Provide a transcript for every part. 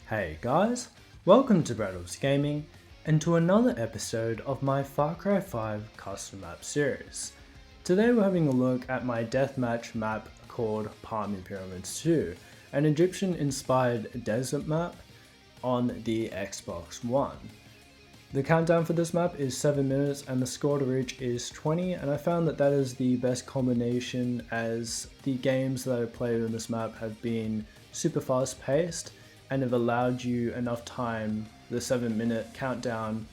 Hey guys, welcome to Braddels Gaming and to another episode of my Far Cry 5 custom map series. Today we're having a look at my Deathmatch map called Palmy Pyramids 2, an Egyptian inspired desert map on the Xbox One. The countdown for this map is 7 minutes and the score to reach is 20, and I found that is the best combination as the games that I've played on this map have been super fast paced and have allowed you enough time, the 7-minute countdown,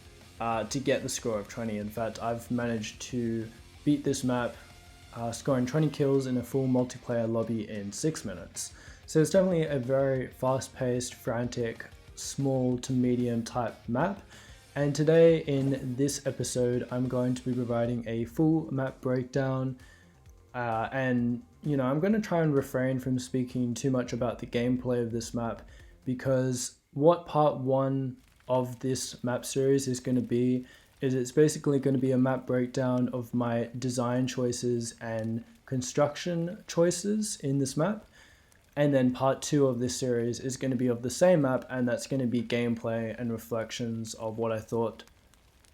to get the score of 20. In fact, I've managed to beat this map scoring 20 kills in a full multiplayer lobby in 6 minutes. So it's definitely a very fast paced, frantic, small to medium type map. And today in this episode, I'm going to be providing a full map breakdown and I'm going to try and refrain from speaking too much about the gameplay of this map, because what part 1 of this map series is going to be is it's basically going to be a map breakdown of my design choices and construction choices in this map. And then part 2 of this series is going to be of the same map, and that's going to be gameplay and reflections of what I thought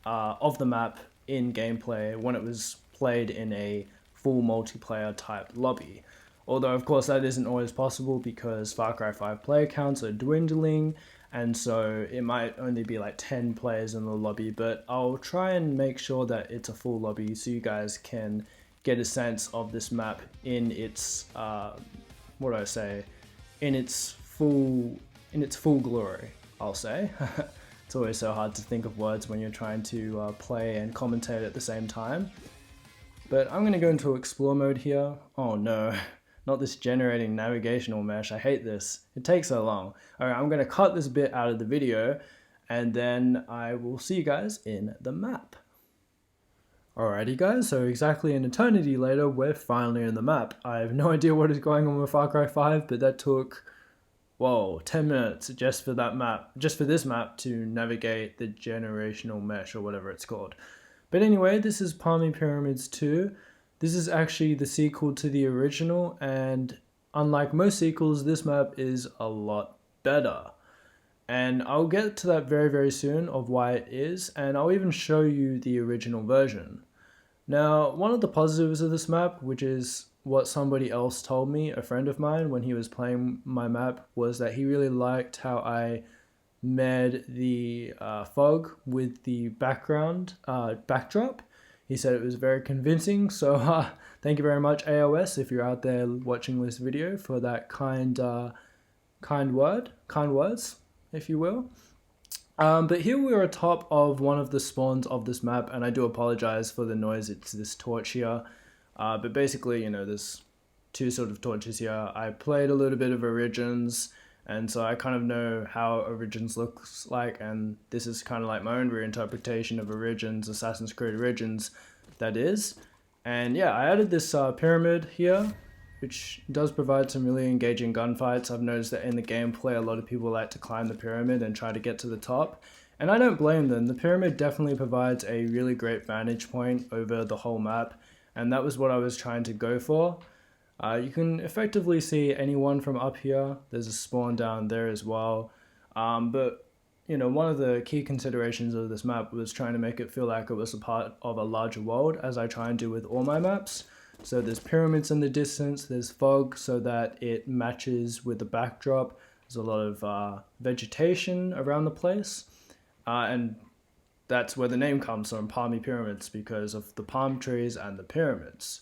of the map in gameplay when it was played in a full multiplayer type lobby. Although of course that isn't always possible because Far Cry 5 player counts are dwindling, and so it might only be like 10 players in the lobby, but I'll try and make sure that it's a full lobby so you guys can get a sense of this map in its in its full glory, I'll say. It's always so hard to think of words when you're trying to play and commentate at the same time. But I'm going to go into explore mode here. Oh no, not this generating navigational mesh. I hate this. It takes so long. Alright, I'm going to cut this bit out of the video and then I will see you guys in the map. Alrighty guys, so exactly an eternity later, we're finally in the map. I have no idea what is going on with Far Cry 5, but that took, 10 minutes just for that map, just for this map to navigate the generational mesh or whatever it's called. But anyway, this is Palmy Pyramids 2. This is actually the sequel to the original, and unlike most sequels, this map is a lot better. And I'll get to that very, very soon of why it is, and I'll even show you the original version. Now, one of the positives of this map, which is what somebody else told me, a friend of mine, when he was playing my map, was that he really liked how I made the fog with the backdrop. He said it was very convincing, so thank you very much, AOS, if you're out there watching this video, for that kind words, if you will. But here we are atop of one of the spawns of this map, and I do apologize for the noise. It's this torch here. But basically, there's two sort of torches here. I played a little bit of Origins, and so I kind of know how Origins looks like, and this is kind of like my own reinterpretation of Origins, Assassin's Creed Origins, that is. And yeah, I added this pyramid here, which does provide some really engaging gunfights. I've noticed that in the gameplay, a lot of people like to climb the pyramid and try to get to the top. And I don't blame them. The pyramid definitely provides a really great vantage point over the whole map. And that was what I was trying to go for. You can effectively see anyone from up here. There's a spawn down there as well. But one of the key considerations of this map was trying to make it feel like it was a part of a larger world, as I try and do with all my maps. So there's pyramids in the distance, there's fog so that it matches with the backdrop. There's a lot of vegetation around the place. And that's where the name comes from, Palmy Pyramids, because of the palm trees and the pyramids.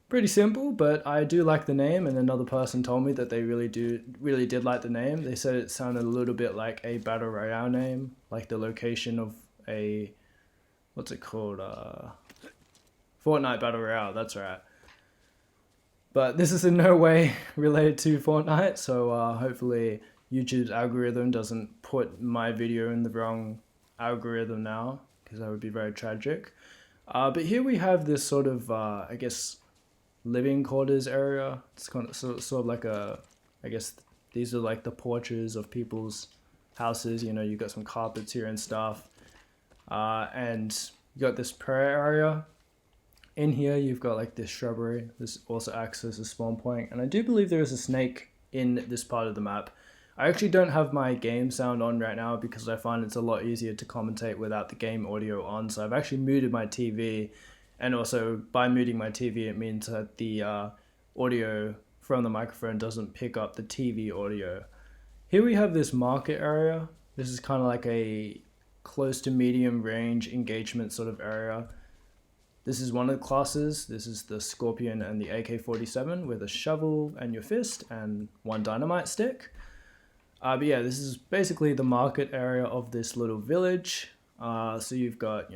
Pretty simple, but I do like the name, and another person told me that they really did like the name. They said it sounded a little bit like a Battle Royale name, like the location of a, what's it called, Fortnite Battle Royale, that's right. But this is in no way related to Fortnite, so hopefully YouTube's algorithm doesn't put my video in the wrong algorithm now, because that would be very tragic. But here we have this sort of, I guess, living quarters area. It's kind of sort of like I guess these are like the porches of people's houses. You got some carpets here and stuff. And you got this prayer area. In here, you've got like this shrubbery. This also acts as a spawn point. And I do believe there is a snake in this part of the map. I actually don't have my game sound on right now because I find it's a lot easier to commentate without the game audio on. So I've actually muted my TV, and also by muting my TV, it means that the audio from the microphone doesn't pick up the TV audio. Here we have this market area. This is kind of like a close to medium range engagement sort of area. This is one of the classes. This is the Scorpion and the AK-47 with a shovel and your fist and one dynamite stick. But yeah, this is basically the market area of this little village. So you've got,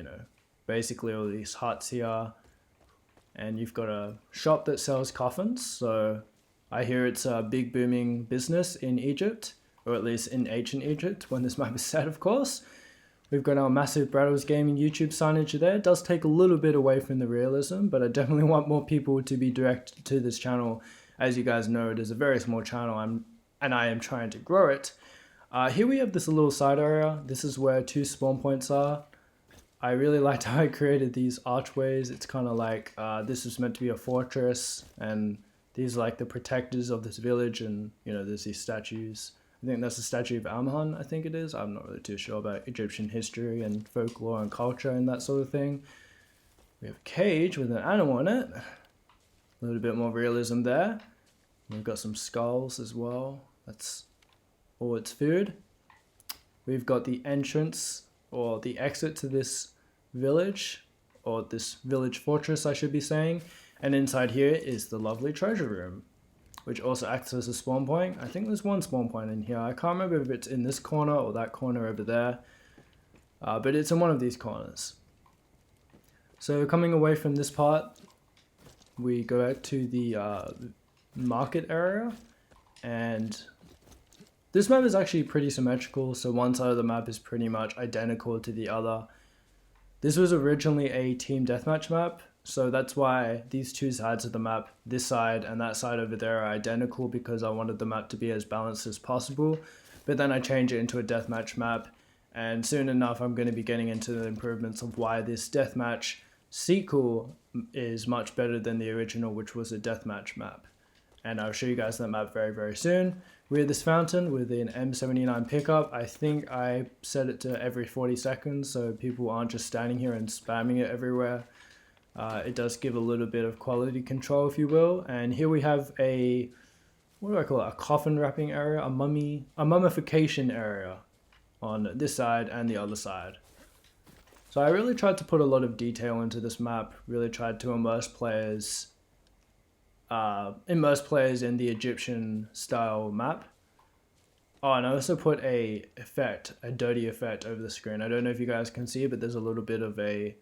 basically all these huts here, and you've got a shop that sells coffins. So I hear it's a big booming business in Egypt, or at least in ancient Egypt when this map is set, of course. We've got our massive Braddels Gaming YouTube signage there. It does take a little bit away from the realism, but I definitely want more people to be directed to this channel. As you guys know, it is a very small channel, and I am trying to grow it. Here we have this little side area. This is where 2 spawn points are. I really liked how I created these archways. It's kind of like this was meant to be a fortress, and these are like the protectors of this village, and there's these statues. I think that's the statue of Amon, I think it is. I'm not really too sure about Egyptian history and folklore and culture and that sort of thing. We have a cage with an animal in it. A little bit more realism there. We've got some skulls as well. That's all its food. We've got the entrance, or the exit to this village, or this village fortress I should be saying. And inside here is the lovely treasure room, which also acts as a spawn point. I think there's one spawn point in here. I can't remember if it's in this corner or that corner over there, but it's in one of these corners. So coming away from this part, we go out to the market area, and this map is actually pretty symmetrical, so one side of the map is pretty much identical to the other. This was originally a team deathmatch map, so that's why these two sides of the map, this side and that side over there, are identical, because I wanted the map to be as balanced as possible. But then I changed it into a deathmatch map, and soon enough I'm going to be getting into the improvements of why this deathmatch sequel is much better than the original, which was a deathmatch map. And I'll show you guys that map very, very soon. We have this fountain with an M79 pickup. I think I set it to every 40 seconds, so people aren't just standing here and spamming it everywhere. It does give a little bit of quality control, if you will. And here we have a, what do I call it? A coffin wrapping area, a mummification area on this side and the other side. So I really tried to put a lot of detail into this map, really tried to immerse players in the Egyptian style map. Oh, and I also put a dirty effect over the screen. I don't know if you guys can see, but there's a little bit of a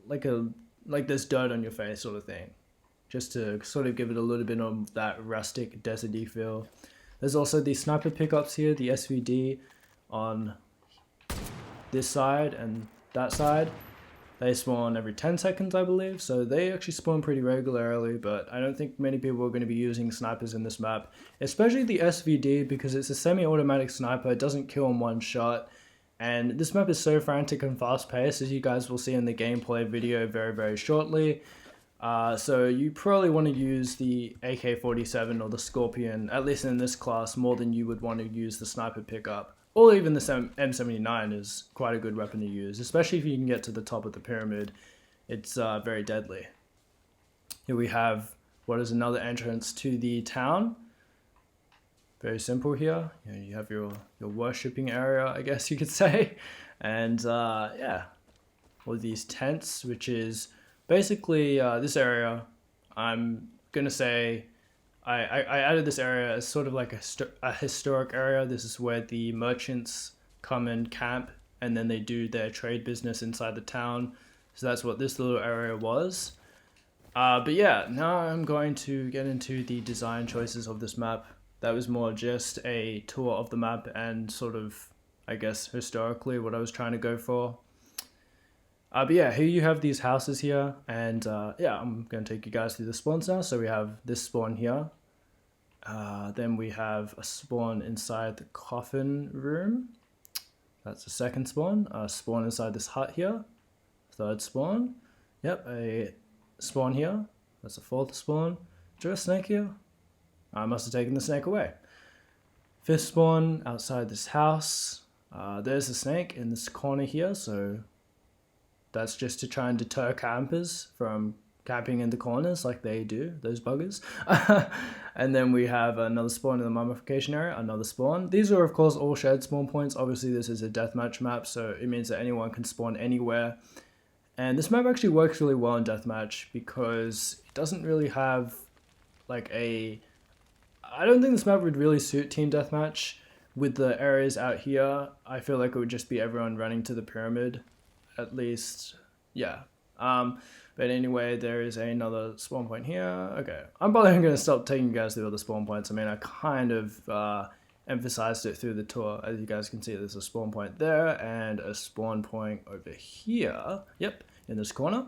like there's dirt on your face sort of thing, just to sort of give it a little bit of that rustic deserty feel. There's also the sniper pickups here, the SVD on this side and that side. They spawn every 10 seconds, I believe, so they actually spawn pretty regularly, but I don't think many people are going to be using snipers in this map, especially the SVD, because it's a semi-automatic sniper. It doesn't kill in one shot. And this map is so frantic and fast-paced, as you guys will see in the gameplay video very, very shortly. So you probably want to use the AK-47 or the Scorpion, at least in this class, more than you would want to use the sniper pickup. Or even the M79 is quite a good weapon to use, especially if you can get to the top of the pyramid. It's very deadly. Here we have what is another entrance to the town. Very simple here. You have your worshipping area, I guess you could say. And yeah, all these tents, which is basically this area. I'm going to say I added this area as sort of like a historic area. This is where the merchants come and camp, and then they do their trade business inside the town. So that's what this little area was. But yeah, now I'm going to get into the design choices of this map. That was more just a tour of the map and sort of, I guess, historically what I was trying to go for. But yeah, here you have these houses here, and yeah, I'm going to take you guys through the spawns now. So we have this spawn here. Then we have a spawn inside the coffin room. That's the second spawn. A spawn inside this hut here. Third spawn. Yep, a spawn here. That's a fourth spawn. Is there a snake here? I must have taken the snake away. fifth spawn outside this house. There's a snake in this corner here, so that's just to try and deter campers from camping in the corners like they do, those buggers. And then we have another spawn in the mummification area, another spawn. These are of course all shared spawn points. Obviously this is a deathmatch map, so it means that anyone can spawn anywhere. And this map actually works really well in deathmatch because it doesn't really have like I don't think this map would really suit team deathmatch. With the areas out here, I feel like it would just be everyone running to the pyramid, at least, yeah. But anyway, there is another spawn point here. Okay, I'm probably going to stop taking you guys through all the spawn points. I mean, I kind of emphasized it through the tour. As you guys can see, there's a spawn point there and a spawn point over here. Yep, in this corner.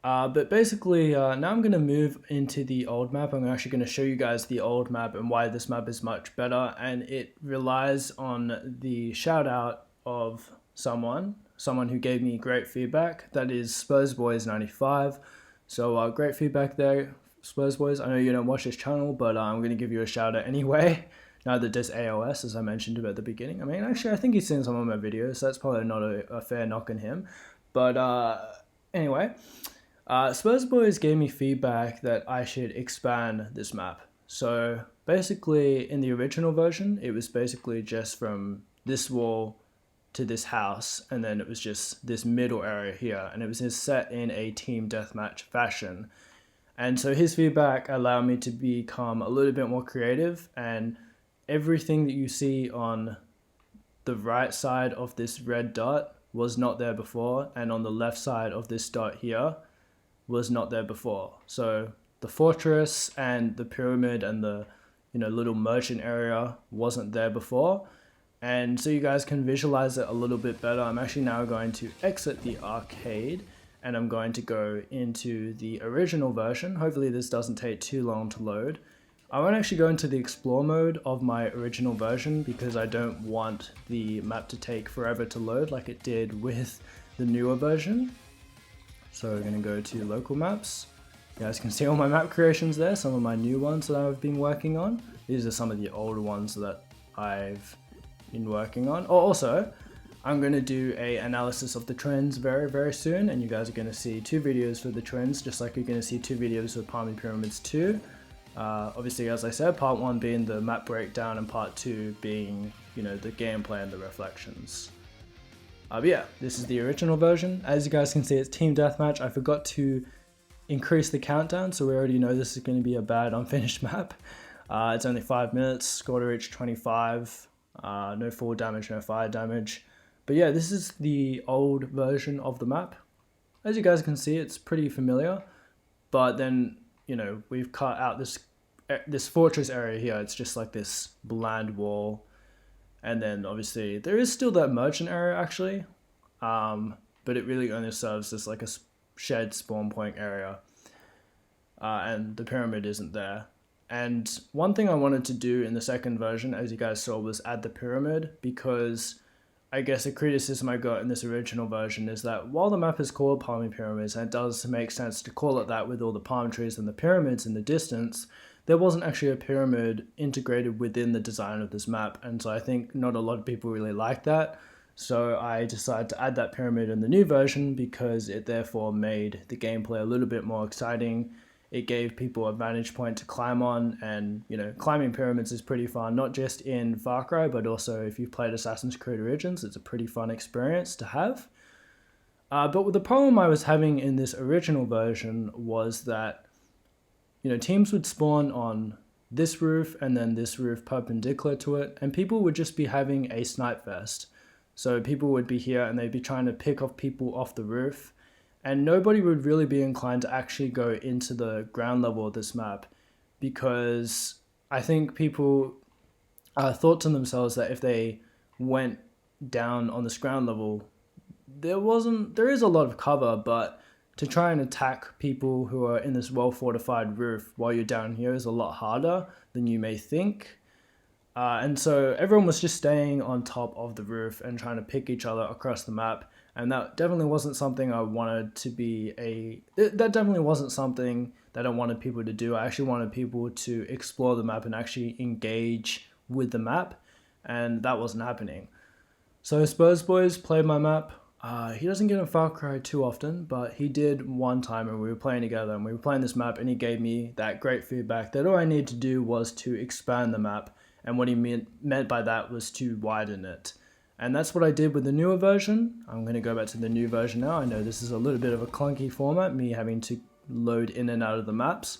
But basically, now I'm going to move into the old map. I'm actually going to show you guys the old map and why this map is much better. And it relies on the shout out of someone who gave me great feedback. That is SpursBoys95. So great feedback there, SpursBoys. I know you don't watch this channel, but I'm going to give you a shout out anyway. Neither does AOS, as I mentioned at the beginning. I mean, actually, I think he's seen some of my videos, so that's probably not a fair knock on him. But anyway, SpursBoys gave me feedback that I should expand this map. So basically, in the original version, it was basically just from this wall to this house, and then it was just this middle area here, and it was just set in a team deathmatch fashion. And so his feedback allowed me to become a little bit more creative, and everything that you see on the right side of this red dot was not there before, and on the left side of this dot here was not there before. So the fortress and the pyramid and the little merchant area wasn't there before. And so you guys can visualize it a little bit better. I'm actually now going to exit the arcade and I'm going to go into the original version. Hopefully this doesn't take too long to load. I won't actually go into the explore mode of my original version because I don't want the map to take forever to load like it did with the newer version. So we're going to go to local maps. You guys can see all my map creations there, some of my new ones that I've been working on. These are some of the older ones that I've been working on. Oh, also, I'm going to do an analysis of the trends very, very soon, and you guys are going to see 2 videos for the trends, just like you're going to see 2 videos for Palmy Pyramids 2. Obviously, as I said, part 1 being the map breakdown and part 2 being, the gameplay and the reflections. But yeah, this is the original version. As you guys can see, it's Team Deathmatch. I forgot to increase the countdown, so we already know this is going to be a bad unfinished map. It's only 5 minutes, score to reach 25, no fall damage, no fire damage. But yeah, this is the old version of the map. As you guys can see, it's pretty familiar, but then, we've cut out this fortress area here. It's just like this bland wall. And then obviously there is still that merchant area actually, but it really only serves as like a shared spawn point area, and the pyramid isn't there. And one thing I wanted to do in the second version, as you guys saw, was add the pyramid, because I guess a criticism I got in this original version is that while the map is called Palmy Pyramids, and it does make sense to call it that with all the palm trees and the pyramids in the distance, there wasn't actually a pyramid integrated within the design of this map, and so I think not a lot of people really like that. So I decided to add that pyramid in the new version because it therefore made the gameplay a little bit more exciting. It gave people a vantage point to climb on, and climbing pyramids is pretty fun, not just in Far Cry, but also if you've played Assassin's Creed Origins, it's a pretty fun experience to have. But the problem I was having in this original version was that teams would spawn on this roof and then this roof perpendicular to it, and people would just be having a snipe fest. So people would be here and they'd be trying to pick off people off the roof, and nobody would really be inclined to actually go into the ground level of this map, because I think people thought to themselves that if they went down on this ground level, there is a lot of cover, but to try and attack people who are in this well-fortified roof while you're down here is a lot harder than you may think. And so everyone was just staying on top of the roof and trying to pick each other across the map. And that definitely wasn't something I wanted to be that definitely wasn't something that I wanted people to do. I actually wanted people to explore the map and actually engage with the map, and that wasn't happening. So Spurs Boys played my map. He doesn't get in Far Cry too often, but he did one time, and we were playing together, and we were playing this map, and he gave me that great feedback that all I needed to do was to expand the map, and what he meant by that was to widen it. And that's what I did with the newer version. I'm going to go back to the new version now. I know this is a little bit of a clunky format, me having to load in and out of the maps.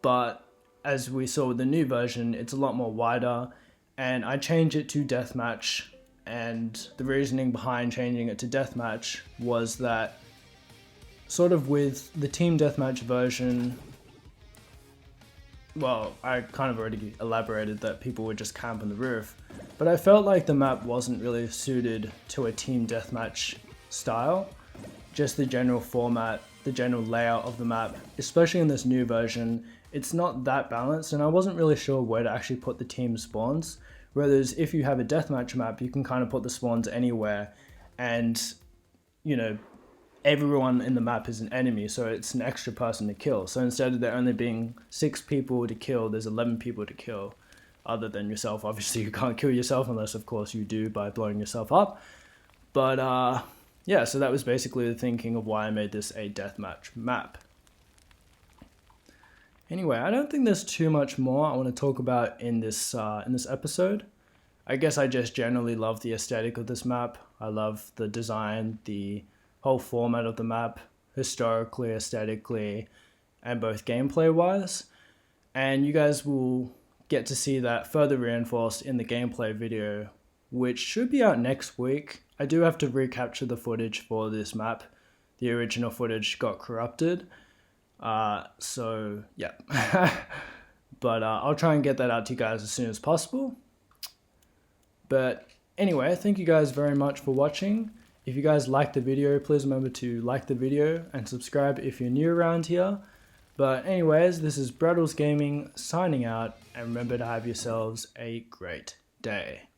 But as we saw with the new version, it's a lot more wider. And I changed it to Deathmatch. And the reasoning behind changing it to Deathmatch was that sort of with the Team Deathmatch version, well, I kind of already elaborated that people would just camp on the roof, but I felt like the map wasn't really suited to a team deathmatch style. Just the general format, the general layout of the map, especially in this new version, it's not that balanced, and I wasn't really sure where to actually put the team spawns. Whereas if you have a deathmatch map, you can kind of put the spawns anywhere, and you know, everyone in the map is an enemy, so it's an extra person to kill. So instead of there only being 6 people to kill, there's 11 people to kill, other than yourself. Obviously, you can't kill yourself unless, of course, you do by blowing yourself up. But yeah, so that was basically the thinking of why I made this a deathmatch map. Anyway, I don't think there's too much more I want to talk about in this episode. I guess I just generally love the aesthetic of this map. I love the design, the whole format of the map, historically, aesthetically, and both gameplay wise. And you guys will get to see that further reinforced in the gameplay video, which should be out next week. I do have to recapture the footage for this map. The original footage got corrupted. So yeah. But I'll try and get that out to you guys as soon as possible. But anyway, thank you guys very much for watching. If you guys liked the video, please remember to like the video and subscribe if you're new around here. But anyways, this is Braddels Gaming signing out, and remember to have yourselves a great day.